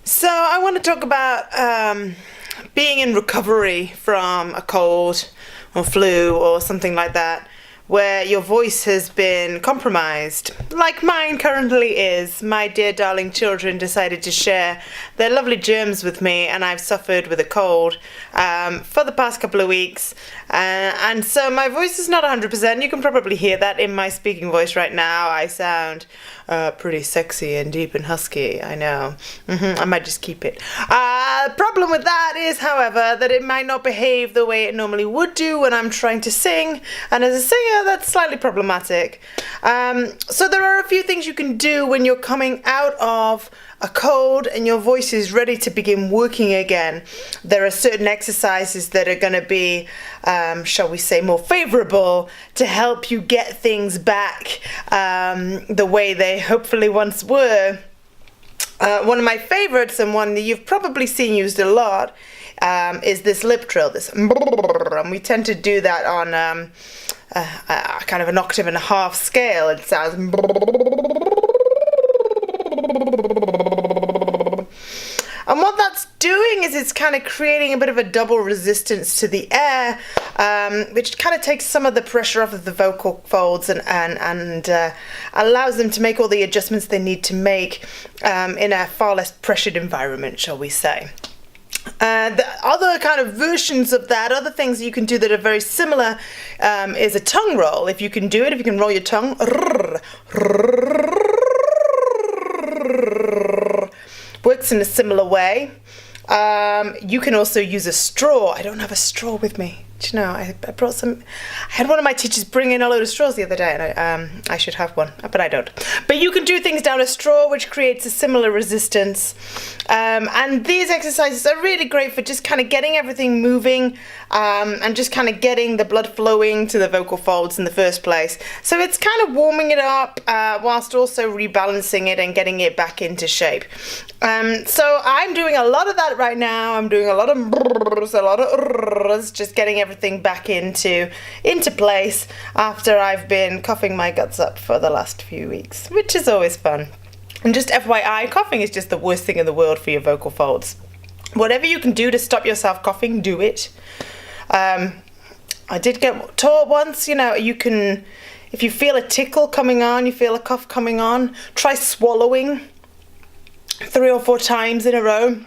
So I want to talk about being in recovery from a cold or flu or something like that, where your voice has been compromised, like mine currently is. My dear darling children decided to share their lovely germs with me, and I've suffered with a cold for the past couple of weeks. And so my voice is not 100%. You can probably hear that in my speaking voice right now. I sound pretty sexy and deep and husky, I know. I might just keep it. The problem with that is, however, that it might not behave the way it normally would do when I'm trying to sing, and as a singer, that's slightly problematic. So there are a few things you can do when you're coming out of a cold and your voice is ready to begin working again. There are certain exercises that are going to be, shall we say, more favorable to help you get things back the way they hopefully once were. One of my favorites, and one that you've probably seen used a lot, is this lip trill, this and we tend to do that on kind of an octave and a half scale. It sounds, and what that's doing is it's kind of creating a bit of a double resistance to the air, which kind of takes some of the pressure off of the vocal folds and allows them to make all the adjustments they need to make in a far less pressured environment, shall we say. The other kind of versions of that, other things you can do that are very similar, is a tongue roll. If you can do it, if you can roll your tongue, works in a similar way. You can also use a straw. I don't have a straw with me. Do you know, I brought some. I had one of my teachers bring in a load of straws the other day, and I should have one, but I don't. But you can do things down a straw, which creates a similar resistance. And these exercises are really great for just kind of getting everything moving, and just kind of getting the blood flowing to the vocal folds in the first place. So it's kind of warming it up, whilst also rebalancing it and getting it back into shape. So I'm doing a lot of that right now. I'm doing a lot of just getting everything back into place after I've been coughing my guts up for the last few weeks, which is always fun. And just FYI, coughing is just the worst thing in the world for your vocal folds. Whatever you can do to stop yourself coughing, do it. I did get taught once, you can, if you feel a tickle coming on, you feel a cough coming on, try swallowing 3 or 4 times in a row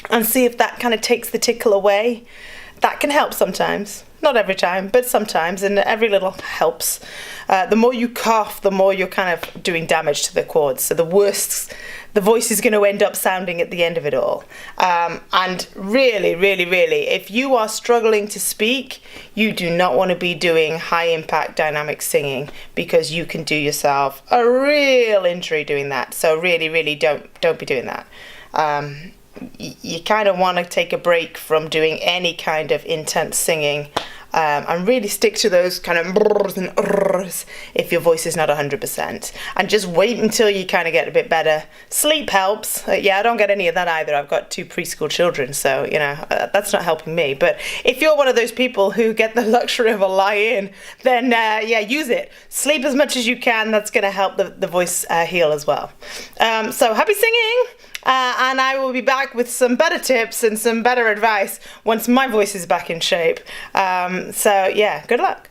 and see if that kind of takes the tickle away. That can help sometimes. Not every time, but sometimes, and every little helps. The more you cough, the more you're kind of doing damage to the cords. So the worse the voice is going to end up sounding at the end of it all. And really, really, really, if you are struggling to speak, you do not want to be doing high-impact dynamic singing, because you can do yourself a real injury doing that. So really, really don't be doing that. You kind of want to take a break from doing any kind of intense singing, and really stick to those kind of brrs and rrs if your voice is not 100%, and just wait until you kind of get a bit better. Sleep helps. I don't get any of that either. I've got 2 preschool children, so that's not helping me. But if you're one of those people who get the luxury of a lie-in, then use it. Sleep as much as you can. That's going to help the voice heal as well. So happy singing! And I will be back with some better tips and some better advice once my voice is back in shape. Good luck.